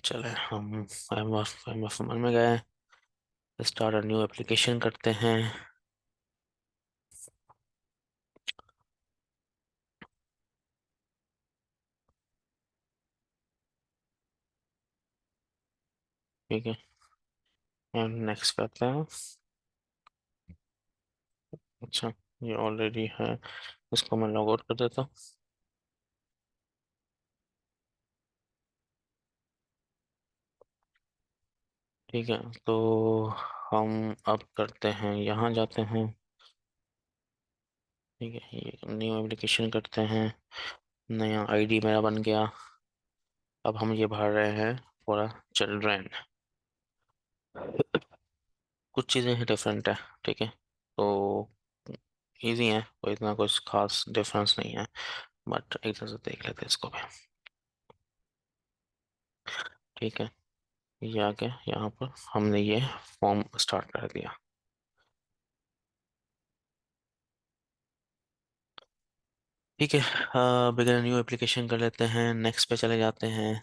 चले हम M F में गए। स्टार्ट अ न्यू एप्लीकेशन करते हैं। ठीक है, नेक्स्ट करते हैं। अच्छा, ये ऑलरेडी है, इसको मैं लॉग आउट कर देता हूँ। ठीक है, तो हम अब करते हैं, यहाँ जाते हैं। ठीक है, ये न्यू एप्लीकेशन करते हैं। नया आईडी मेरा बन गया। अब हम ये भर रहे हैं पूरा चिल्ड्रेन। कुछ चीज़ें हैं डिफरेंट है। ठीक है, तो इजी है, कोई इतना कुछ खास डिफरेंस नहीं है। बट एक तरह से देख लेते हैं इसको भी। ठीक है, ये आ गया। यहाँ पर हमने ये फॉर्म स्टार्ट कर दिया। ठीक है, बिगिन न्यू एप्लीकेशन कर लेते हैं, नेक्स्ट पे चले जाते हैं।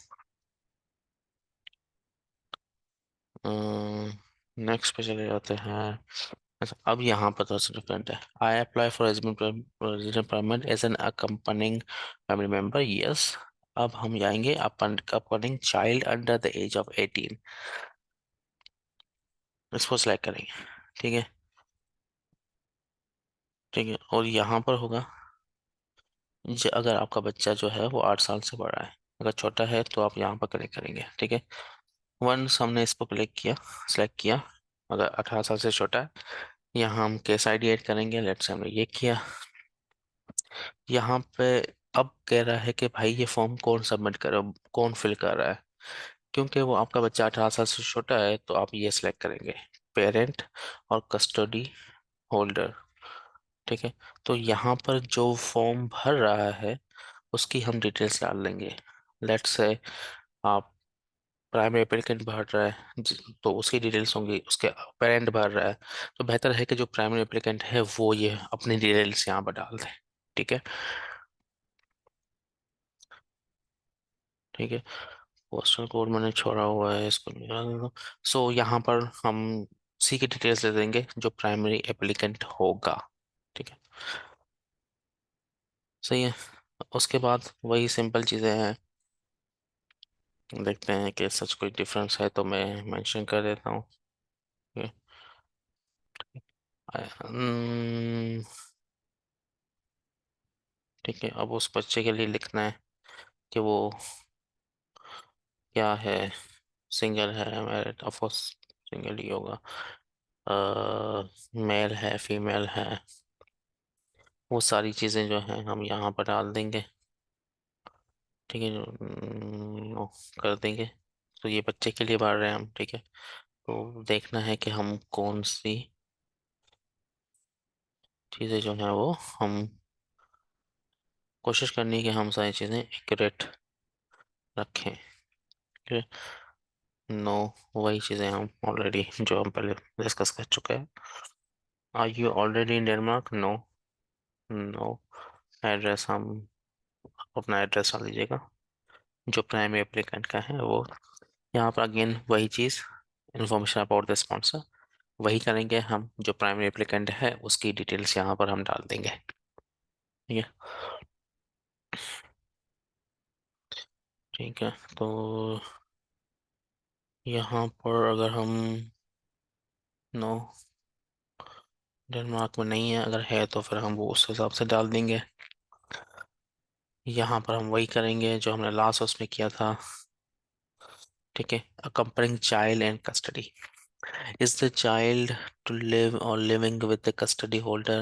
नेक्स्ट पे चले जाते हैं। अच्छा, अब यहाँ पर थोड़ा सा डिफरेंट है। I apply for resident permit as an accompanying family member, yes. अब हम जाएंगे अपन accompanying child under the age of 18, इसको सिलेक्ट करेंगे। ठीक है। ठीक है, और यहाँ पर होगा अगर आपका बच्चा जो है वो 8 साल से बड़ा है। अगर छोटा है तो आप यहाँ पर क्लिक करेंगे। ठीक है, वंस हमने इस पर क्लिक किया, सिलेक्ट किया। अगर 18 साल से छोटा है, यहाँ हम केस आईडी ऐड करेंगे। लेट्स से हमने ये किया। यहाँ पे अब कह रहा है कि भाई ये फॉर्म कौन सबमिट करे, कौन फिल कर रहा है। क्योंकि वो आपका बच्चा 18 साल से छोटा है तो आप ये सिलेक्ट करेंगे, पेरेंट और कस्टडी होल्डर। ठीक है, तो यहाँ पर जो फॉर्म भर रहा है उसकी हम डिटेल्स डाल देंगे। लेट्स से आप प्राइमरी एप्लीकेंट भर रहा है तो उसकी डिटेल्स होंगी, उसके पेरेंट भर रहा है तो बेहतर है कि जो प्राइमरी एप्लीकेंट है वो ये अपनी डिटेल्स यहाँ पर डाल दे। ठीक है। ठीक है, पोस्टल कोड मैंने छोड़ा हुआ है, इसको निकाल दो। सो यहाँ पर हम सी की डिटेल्स दे देंगे जो प्राइमरी एप्लीकेंट होगा। ठीक है, सही है। उसके बाद वही सिंपल चीज़ें हैं, देखते हैं कि सच कोई डिफरेंस है तो मैं मेंशन कर देता हूँ। ठीक है। ठीक है, अब उस बच्चे के लिए लिखना है कि वो क्या है, सिंगल है मैरिड, ऑफ कोर्स सिंगल ही होगा। मेल है, फीमेल है, वो सारी चीज़ें जो हैं हम यहाँ पर डाल देंगे। ठीक है, नो कर देंगे। तो ये बच्चे के लिए भर रहे हैं हम। ठीक है, तो देखना है कि हम कौन सी चीज़ें जो हैं वो हम कोशिश करनी है कि हम सारी चीज़ें एक्यूरेट रखें। ठीक है, नो, वही चीज़ें हम ऑलरेडी जो हम पहले डिस्कस कर चुके हैं। Are you already in Denmark? No. No. Address हम अपना एड्रेस डाल दीजिएगा जो प्राइमरी एप्लीकेंट का है वो। यहाँ पर अगेन वही चीज़, इंफॉर्मेशन अबाउट द स्पॉन्सर, वही करेंगे हम। जो प्राइमरी एप्लीकेंट है उसकी डिटेल्स यहाँ पर हम डाल देंगे। ठीक है। ठीक है, तो यहाँ पर अगर हम नो, डेनमार्क में नहीं है, अगर है तो फिर हम वो उस हिसाब से डाल देंगे। यहाँ पर हम वही करेंगे जो हमने लास्ट उसमें किया था। ठीक है, accompanying child and custody, is the child to live or living with the custody holder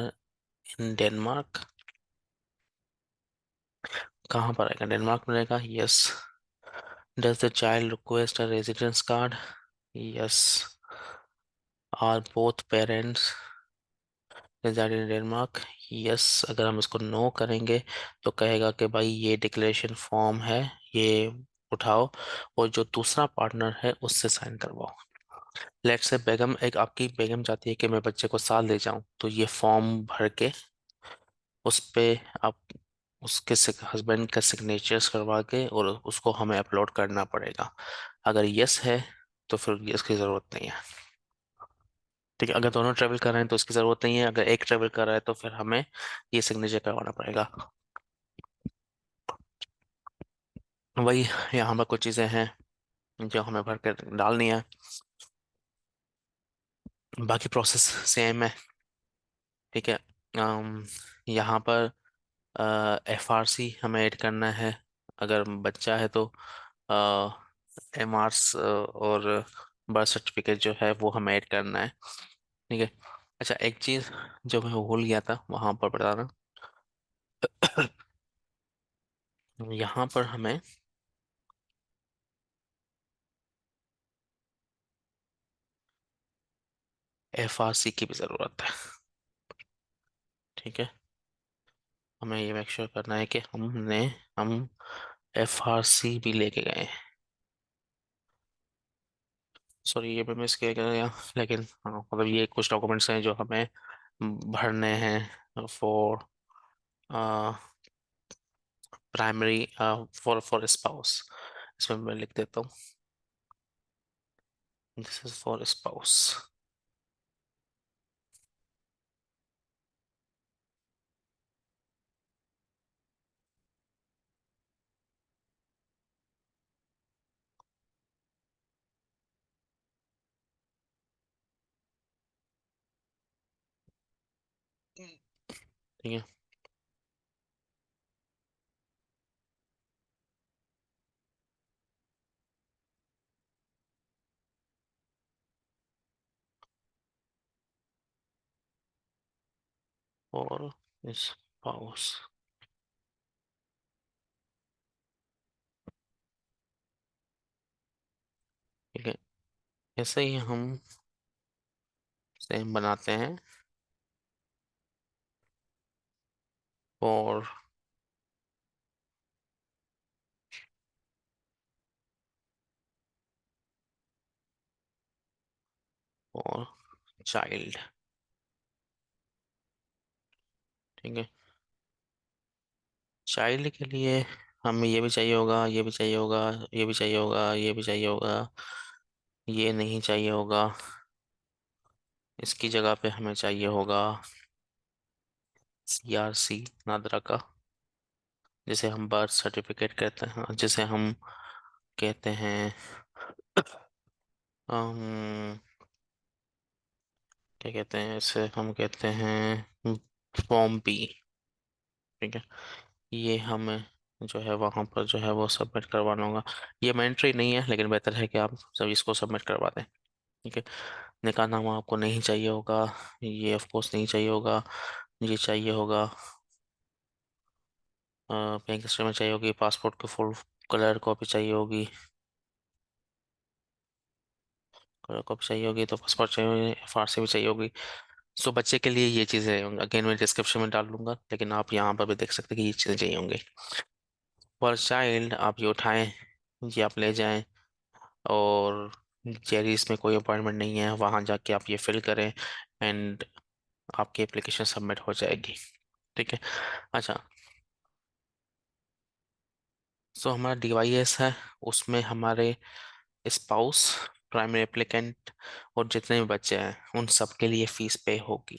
in Denmark? कहाँ पर आएगा, डेनमार्क में रहेगा, yes. Does the child request a residence card? Yes. Are both parents reside in Denmark? Yes। अगर हम इसको no करेंगे तो कहेगा कि भाई ये डिक्लेरेशन फॉर्म है, ये उठाओ और जो दूसरा पार्टनर है उससे साइन करवाओ। लेट्स से बेगम, एक आपकी बेगम चाहती है कि मैं बच्चे को साल ले जाऊं, तो ये फॉर्म भर के उस पे आप उसके हस्बैंड का सिग्नेचर्स करवा के और उसको हमें अपलोड करना पड़ेगा। अगर यस है तो फिर यस की ज़रूरत नहीं है। ठीक है, अगर दोनों ट्रेवल कर रहे हैं तो उसकी ज़रूरत नहीं है, अगर एक ट्रेवल कर रहा है तो फिर हमें ये सिग्नेचर करवाना पड़ेगा। वही, यहाँ पर कुछ चीज़ें हैं जो हमें भर कर डालनी है। बाकी प्रोसेस सेम है। ठीक है। यहाँ पर FRC हमें ऐड करना है। अगर बच्चा है तो MRs और बर्थ सर्टिफिकेट जो है वो हमें ऐड करना है। ठीक है। अच्छा, एक चीज़ जो मैं भूल गया था वहाँ पर बताना। यहाँ पर हमें FRC की भी ज़रूरत है। ठीक है। हमें ये मेक श्योर करना है कि हम FRC भी लेके गए। सॉरी, ये भी मिस किया गया, लेकिन हाँ, मतलब ये कुछ डॉक्यूमेंट्स हैं जो हमें भरने हैं फॉर प्राइमरी, फॉर स्पाउस। इसमें मैं लिख देता हूँ, दिस इज फॉर स्पाउस। ठीक है। For spouse. ठीक है, ऐसे ही हम सेम बनाते हैं फॉर फॉर चाइल्ड। ठीक है। चाइल्ड के लिए हमें ये भी चाहिए होगा, ये भी चाहिए होगा, ये भी चाहिए होगा, ये भी चाहिए होगा, ये नहीं चाहिए होगा। इसकी जगह पे हमें चाहिए होगा CRC, नादरा का, जिसे हम बर्थ सर्टिफिकेट कहते हैं, जिसे हम कहते हैं अम, क्या कहते हैं इसे, हम कहते हैं फॉर्म B। ठीक है। ये हमें जो है वहाँ पर जो है वो सबमिट करवाना होगा। ये मैंडेटरी नहीं है, लेकिन बेहतर है कि आप सब इसको सबमिट करवा दें। ठीक है। निकाहनामा आपको नहीं चाहिए होगा, ये ऑफ कोर्स नहीं चाहिए होगा, ये चाहिए होगा, बैंक स्टेटमेंट चाहिए होगी, पासपोर्ट की फुल कलर कॉपी चाहिए होगी, कलर कॉपी चाहिए होगी, तो पासपोर्ट चाहिए होगी, FRC भी चाहिए होगी। सो बच्चे के लिए ये चीज़ें अगेन मैं डिस्क्रिप्शन में डाल दूंगा, लेकिन आप यहाँ पर भी देख सकते हैं कि ये चीज़ें चाहिए होंगी। फॉर चाइल्ड आप ये उठाएं, ये आप ले जाएं, और जेरीज में कोई अपॉइंटमेंट नहीं है, वहाँ जाके आप ये फिल करें, एंड आपकी एप्लीकेशन सबमिट हो जाएगी। ठीक है। अच्छा, सो हमारा DYS है, उसमें हमारे स्पाउस, प्राइमरी एप्लीकेंट और जितने भी बच्चे हैं उन सब के लिए फीस पे होगी।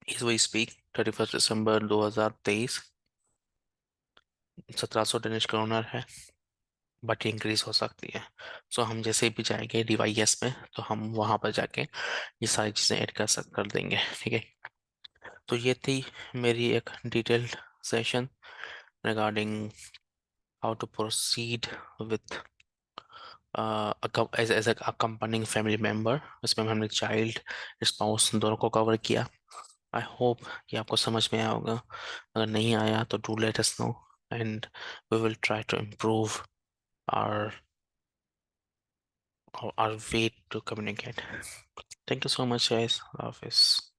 As we speak 31 December 2023, 1700 Danish kroner है, बट इंक्रीज हो सकती है। सो हम जैसे भी जाएंगे DYS में तो हम वहां पर जाके ये सारी चीजें ऐड कर देंगे। ठीक है। तो ये थी मेरी एक detailed session regarding how to proceed with as a accompanying family member. इसमें हमने चाइल्ड, स्पाउस दोनों को कवर किया। आई होप कि आपको समझ में आया होगा। अगर नहीं आया तो do let us know, and we will try to improve our our way to communicate. Thank you so much, guys. Office.